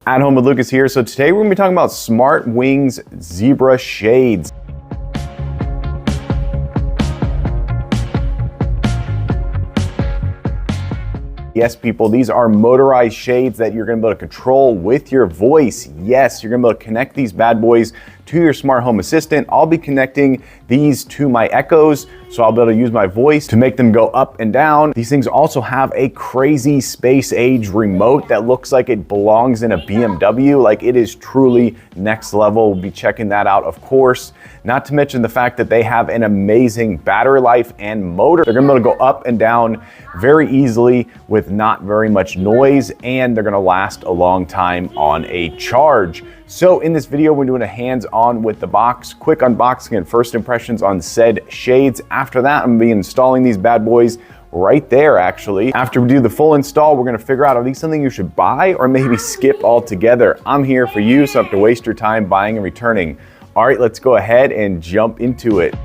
At Home with Lucas here. So today we're gonna be talking about Smartwings Zebra Shades. Yes, people, these are motorized shades that you're gonna be able to control with your voice. Yes, you're gonna be able to connect these bad boys to your smart home assistant. I'll be connecting these to my Echoes, so I'll be able to use my voice to make them go up and down. These things also have a crazy space age remote that looks like it belongs in a BMW. Like, it is truly next level. We'll be checking that out, of course. Not to mention the fact that they have an amazing battery life and motor. They're gonna be able to go up and down very easily with not very much noise, and they're gonna last a long time on a charge. So in this video, we're doing a hands-on with the box, quick unboxing and first impressions on said shades. After that, I'm gonna be installing these bad boys right there, actually. After we do the full install, we're gonna figure out, are these something you should buy or maybe skip altogether? I'm here for you, so I don't have to waste your time buying and returning. All right, let's go ahead and jump into it.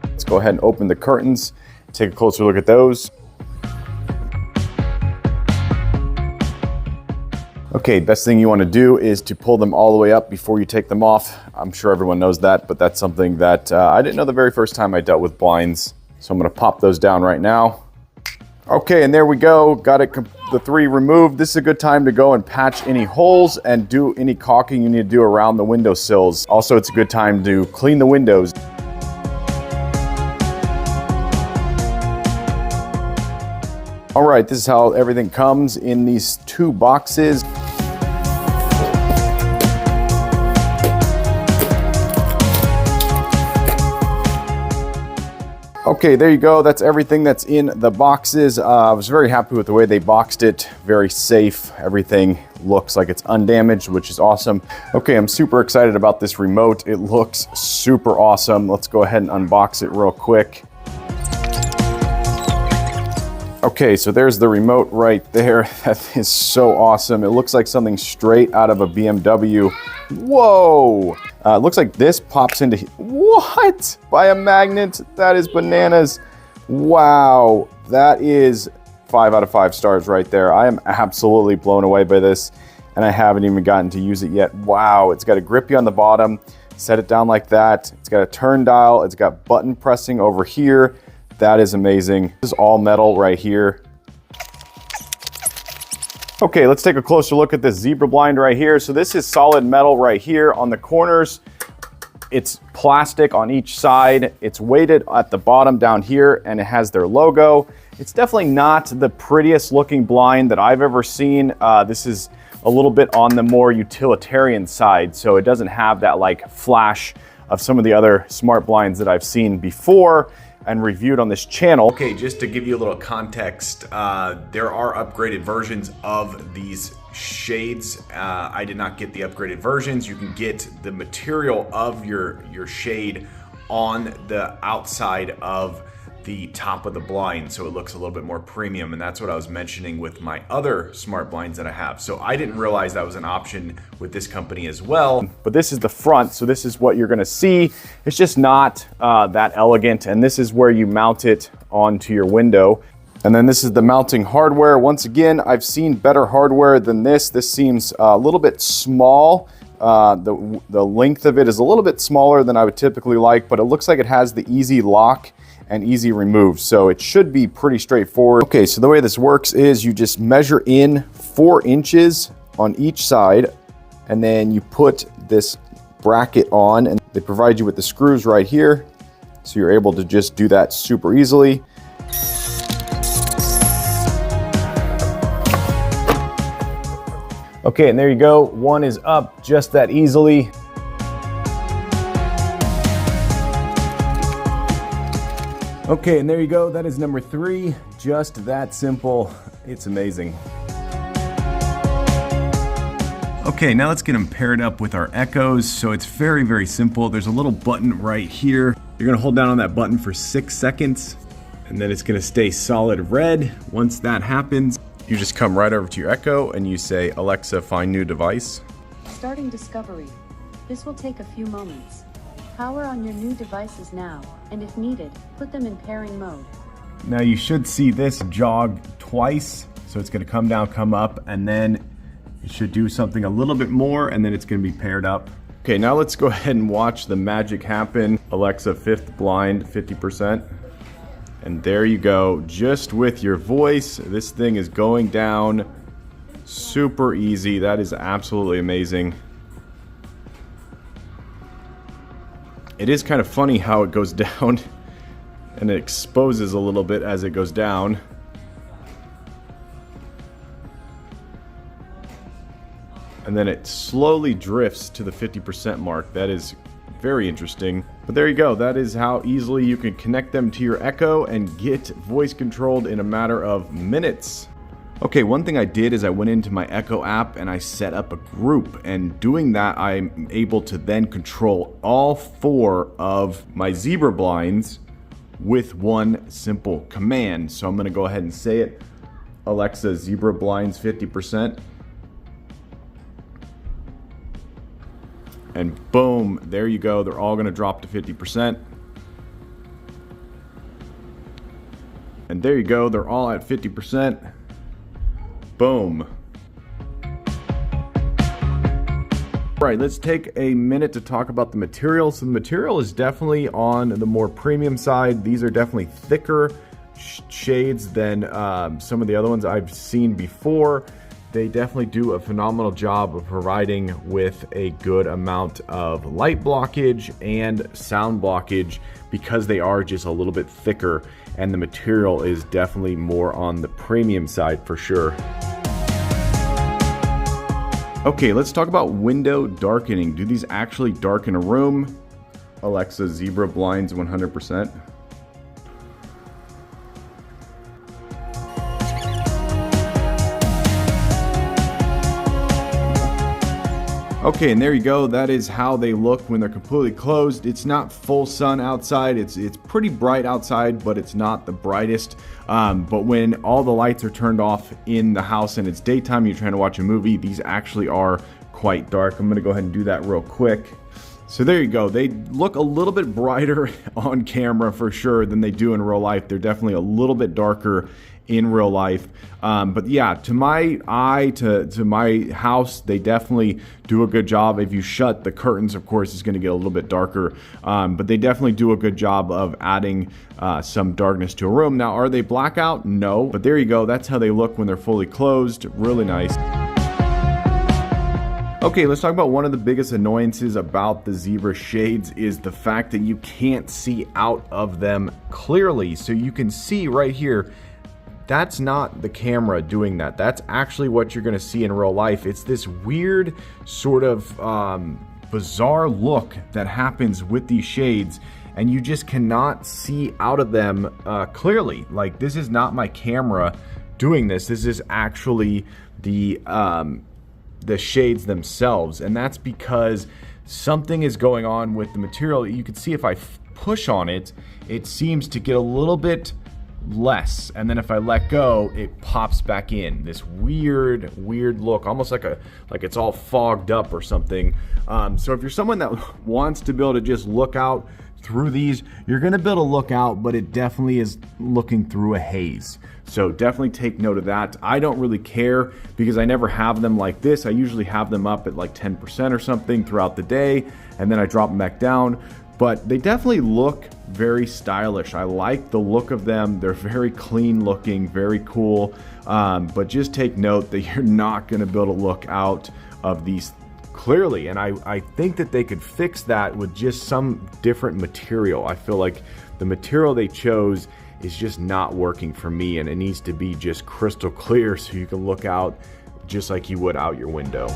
Let's go ahead and open the curtains, take a closer look at those. Okay, best thing you want to do is to pull them all the way up before you take them off. I'm sure everyone knows that, but that's something that I didn't know the very first time I dealt with blinds. So I'm going to pop those down right now. Okay, and there we go. Got it, the three removed. This is a good time to go and patch any holes and do any caulking you need to do around the windowsills. Also, it's a good time to clean the windows. All right, this is how everything comes in these two boxes. Okay, there you go. That's everything that's in the boxes. I was very happy with the way they boxed it. Very safe. Everything looks like it's undamaged, which is awesome. Okay, I'm super excited about this remote. It looks super awesome. Let's go ahead and unbox it real quick. Okay, so there's the remote right there. That is so awesome. It looks like something straight out of a BMW. Whoa! It looks like this pops into, what? By a magnet? That is bananas. Wow, that is 5 out of 5 stars right there. I am absolutely blown away by this, and I haven't even gotten to use it yet. Wow, it's got a grippy on the bottom. Set it down like that. It's got a turn dial. It's got button pressing over here. That is amazing. This is all metal right here. Okay, let's take a closer look at this zebra blind right here. So this is solid metal right here on the corners. It's plastic on each side. It's weighted at the bottom down here, and it has their logo. It's definitely not the prettiest looking blind that I've ever seen. This is a little bit on the more utilitarian side, so it doesn't have that like flash of some of the other smart blinds that I've seen before and reviewed on this channel. Okay, just to give you a little context, there are upgraded versions of these shades. I did not get the upgraded versions. You can get the material of your shade on the outside of the top of the blind, so it looks a little bit more premium, and that's what I was mentioning with my other smart blinds that I have. So I didn't realize that was an option with this company as well. But this is the front, so this is what you're gonna see. It's just not that elegant, and this is where you mount it onto your window. And then this is the mounting hardware. Once again, I've seen better hardware than this. This seems a little bit small. The length of it is a little bit smaller than I would typically like, but it looks like it has the easy lock and easy remove, so it should be pretty straightforward. Okay, so the way this works is you just measure in 4 inches on each side, and then you put this bracket on, and they provide you with the screws right here, so you're able to just do that super easily. Okay, and there you go. One is up just that easily. Okay, and there you go. That is number 3. Just that simple. It's amazing. Okay, now let's get them paired up with our Echoes. So it's very, very simple. There's a little button right here. You're gonna hold down on that button for 6 seconds, and then it's gonna stay solid red. Once that happens, you just come right over to your Echo and you say, Alexa, find new device. Starting discovery. This will take a few moments. Power on your new devices now, and if needed, put them in pairing mode. Now you should see this jog twice. So it's gonna come down, come up, and then It should do something a little bit more, and then it's gonna be paired up. Okay, now let's go ahead and watch the magic happen. Alexa, fifth blind, 50%. And there you go, just with your voice, this thing is going down super easy. That is absolutely amazing. It is kind of funny how it goes down and it exposes a little bit as it goes down. And then it slowly drifts to the 50% mark. That is very interesting. But there you go. That is how easily you can connect them to your Echo and get voice controlled in a matter of minutes. Okay, one thing I did is I went into my Echo app and I set up a group, and doing that I'm able to then control all 4 of my zebra blinds with one simple command. So I'm going to go ahead and say it. Alexa, zebra blinds 50%. And boom, there you go. They're all going to drop to 50%. And there you go. They're all at 50%. Boom. All right, let's take a minute to talk about the material. So the material is definitely on the more premium side. These are definitely thicker shades than some of the other ones I've seen before. They definitely do a phenomenal job of providing with a good amount of light blockage and sound blockage because they are just a little bit thicker, and the material is definitely more on the premium side for sure. Okay, let's talk about window darkening. Do these actually darken a room? Alexa, zebra blinds 100%. Okay, and there you go. That is how they look when they're completely closed. It's not full sun outside. It's pretty bright outside, but it's not the brightest. But when all the lights are turned off in the house and it's daytime, you're trying to watch a movie, these actually are quite dark. I'm gonna go ahead and do that real quick. So there you go. They look a little bit brighter on camera for sure than they do in real life. They're definitely a little bit darker in real life. But yeah, to my eye, to my house, they definitely do a good job. If you shut the curtains, of course, it's gonna get a little bit darker. But they definitely do a good job of adding some darkness to a room. Now, are they blackout? No, but there you go. That's how they look when they're fully closed. Really nice. Okay, let's talk about one of the biggest annoyances about the zebra shades is the fact that you can't see out of them clearly. So you can see right here, that's not the camera doing that. That's actually what you're gonna see in real life. It's this weird sort of bizarre look that happens with these shades, and you just cannot see out of them clearly. Like, this is not my camera doing this. This is actually the shades themselves, and that's because something is going on with the material. You can see if I push on it, it seems to get a little bit less, and then if I let go, it pops back in. This weird look, almost like it's all fogged up or something. So if you're someone that wants to be able to just look out through these, you're gonna be able to look out, but it definitely is looking through a haze. So definitely take note of that. I don't really care because I never have them like this. I usually have them up at like 10% or something throughout the day, and then I drop them back down. But they definitely look very stylish. I like the look of them. They're very clean looking, very cool. But just take note that you're not gonna be able to look out of these clearly. And I think that they could fix that with just some different material. I feel like the material they chose is just not working for me, and it needs to be just crystal clear so you can look out just like you would out your window.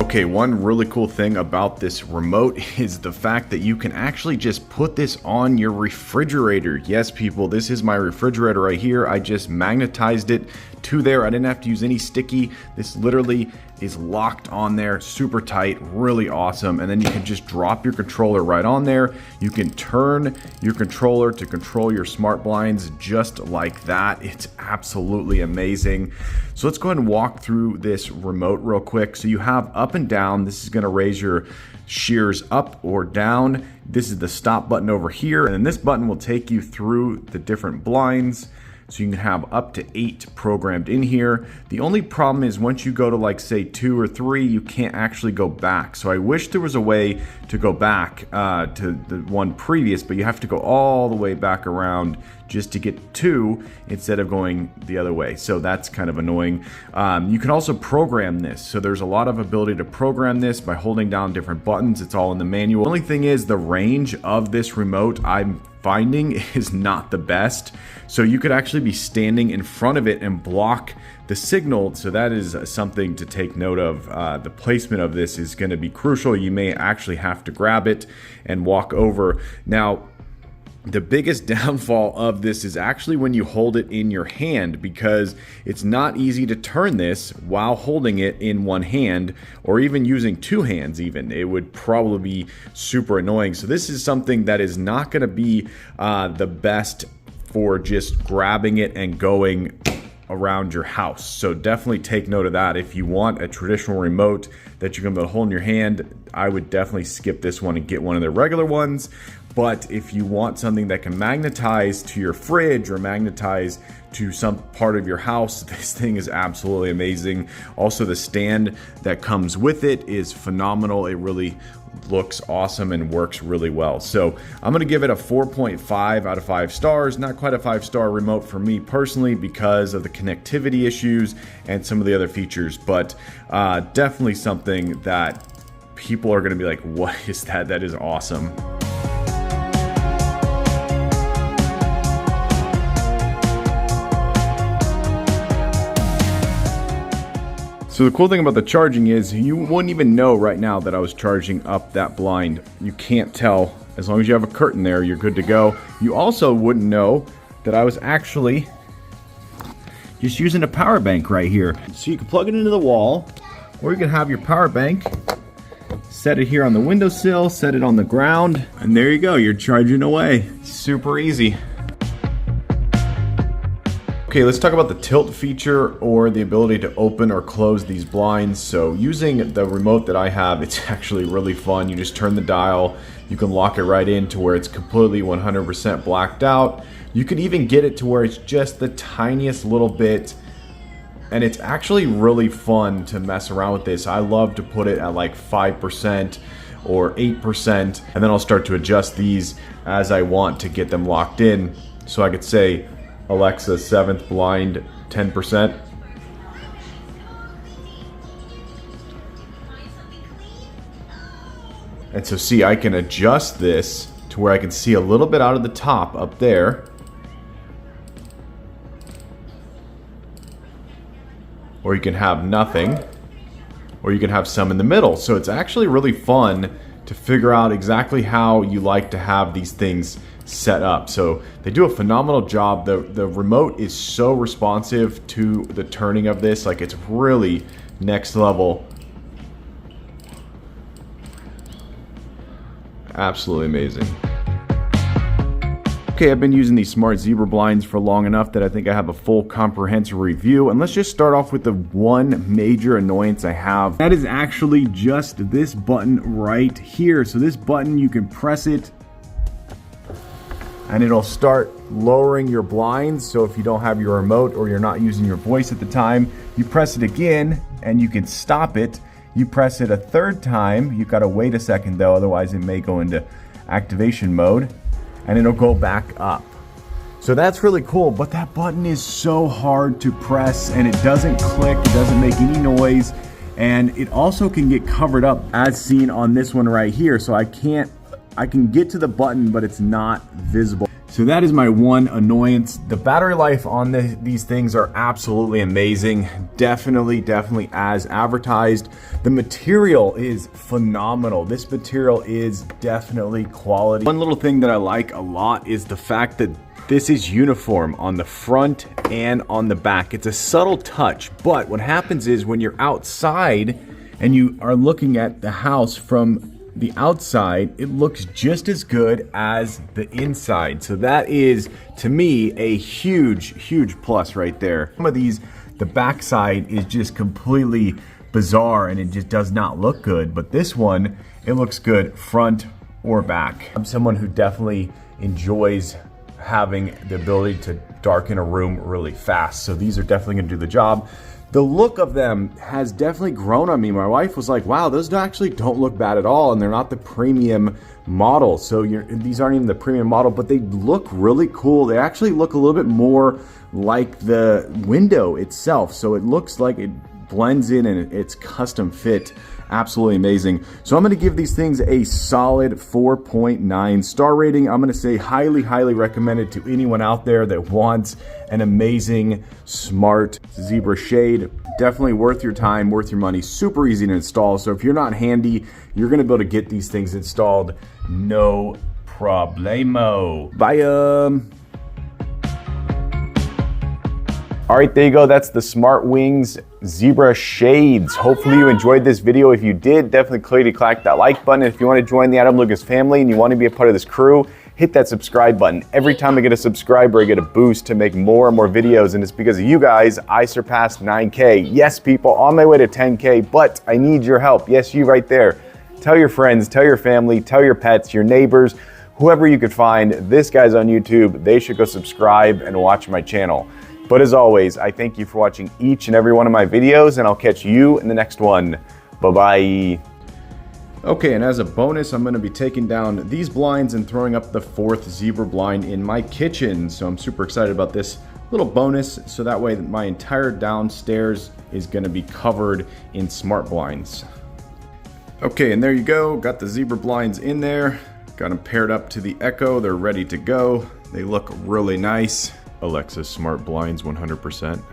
Okay, one really cool thing about this remote is the fact that you can actually just put this on your refrigerator. Yes, people, this is my refrigerator right here. I just magnetized it to there. I didn't have to use any sticky. This literally is locked on there, super tight, really awesome. And then you can just drop your controller right on there. You can turn your controller to control your smart blinds just like that. It's absolutely amazing. So let's go ahead and walk through this remote real quick. So you have up and down. This is gonna raise your shears up or down. This is the stop button over here. And then this button will take you through the different blinds. So you can have up to 8 programmed in here. The only problem is once you go to like say 2 or 3, you can't actually go back. So I wish there was a way to go back to the one previous, but you have to go all the way back around just to get 2 instead of going the other way. So that's kind of annoying. You can also program this. So there's a lot of ability to program this by holding down different buttons. It's all in the manual. The only thing is the range of this remote I'm finding is not the best. So you could actually be standing in front of it and block the signal. So that is something to take note of. The placement of this is going to be crucial. You may actually have to grab it and walk over. Now, the biggest downfall of this is actually when you hold it in your hand, because it's not easy to turn this while holding it in one hand, or even using 2 hands even. It would probably be super annoying. So this is something that is not going to be the best for just grabbing it and going around your house. So definitely take note of that. If you want a traditional remote that you're going to be able to hold in your hand, I would definitely skip this one and get one of the regular ones. But if you want something that can magnetize to your fridge or magnetize to some part of your house, this thing is absolutely amazing. Also, the stand that comes with it is phenomenal. It really looks awesome and works really well. So I'm going to give it a 4.5 out of 5 stars. Not quite a 5-star remote for me personally because of the connectivity issues and some of the other features, but definitely something that people are going to be like, what is that? That is awesome. So the cool thing about the charging is you wouldn't even know right now that I was charging up that blind. You can't tell. As long as you have a curtain there, you're good to go. You also wouldn't know that I was actually just using a power bank right here. So you can plug it into the wall, or you can have your power bank, set it here on the windowsill, set it on the ground, and there you go, you're charging away. Super easy. Okay, let's talk about the tilt feature, or the ability to open or close these blinds. So using the remote that I have, it's actually really fun. You just turn the dial, you can lock it right in to where it's completely 100% blacked out. You can even get it to where it's just the tiniest little bit, and it's actually really fun to mess around with this. I love to put it at like 5% or 8%, and then I'll start to adjust these as I want to get them locked in. So I could say, Alexa, 7th blind, 10%. And so see, I can adjust this to where I can see a little bit out of the top up there. Or you can have nothing, or you can have some in the middle. So it's actually really fun to figure out exactly how you like to have these things set up. So they do a phenomenal job. The remote is so responsive to the turning of this. Like, it's really next level. Absolutely amazing. Okay, I've been using these smart zebra blinds for long enough that I think I have a full comprehensive review. And let's just start off with the one major annoyance I have. That is actually just this button right here. So this button, you can press it and it'll start lowering your blinds. So if you don't have your remote or you're not using your voice at the time, you press it again and you can stop it. You press it a third time, you've got to wait a second though, otherwise it may go into activation mode, and it'll go back up. So that's really cool, but that button is so hard to press and it doesn't click, it doesn't make any noise, and it also can get covered up as seen on this one right here. So I can get to the button, but it's not visible. So that is my one annoyance. The battery life on these things are absolutely amazing. Definitely as advertised. The material is phenomenal. This material is definitely quality. One little thing that I like a lot is the fact that this is uniform on the front and on the back. It's a subtle touch, but what happens is when you're outside and you are looking at the house from the outside, it looks just as good as the inside. So that is, to me, a huge plus right there. Some of these, the backside is just completely bizarre and it just does not look good. But this one, it looks good front or back. I'm someone who definitely enjoys having the ability to darken a room really fast. So these are definitely gonna do the job. The look of them has definitely grown on me. My wife was like, wow, those actually don't look bad at all, and they're not the premium model. So these aren't even the premium model, but they look really cool. They actually look a little bit more like the window itself. So it looks like it blends in and it's custom fit. Absolutely amazing. So I'm going to give these things a solid 4.9 star rating. I'm going to say highly, highly recommended to anyone out there that wants an amazing, smart zebra shade. Definitely worth your time, worth your money. Super easy to install. So if you're not handy, you're going to be able to get these things installed. No problemo. Bye. All right, there you go. That's the Smartwings Zebra Shades. Hopefully you enjoyed this video. If you did, definitely click that like button. If you want to join the Adam Lucas family and you want to be a part of this crew, hit that subscribe button. Every time I get a subscriber, I get a boost to make more and more videos, and it's because of you guys I surpassed 9K. Yes, people, on my way to 10K, but I need your help. Yes, you right there. Tell your friends, tell your family, tell your pets, your neighbors, whoever you could find. This guy's on YouTube. They should go subscribe and watch my channel. But as always, I thank you for watching each and every one of my videos, and I'll catch you in the next one. Bye-bye. Okay, and as a bonus, I'm gonna be taking down these blinds and throwing up the 4th zebra blind in my kitchen. So I'm super excited about this little bonus, so that way my entire downstairs is gonna be covered in smart blinds. Okay, and there you go. Got the zebra blinds in there. Got them paired up to the Echo. They're ready to go. They look really nice. Alexa smart blinds 100%.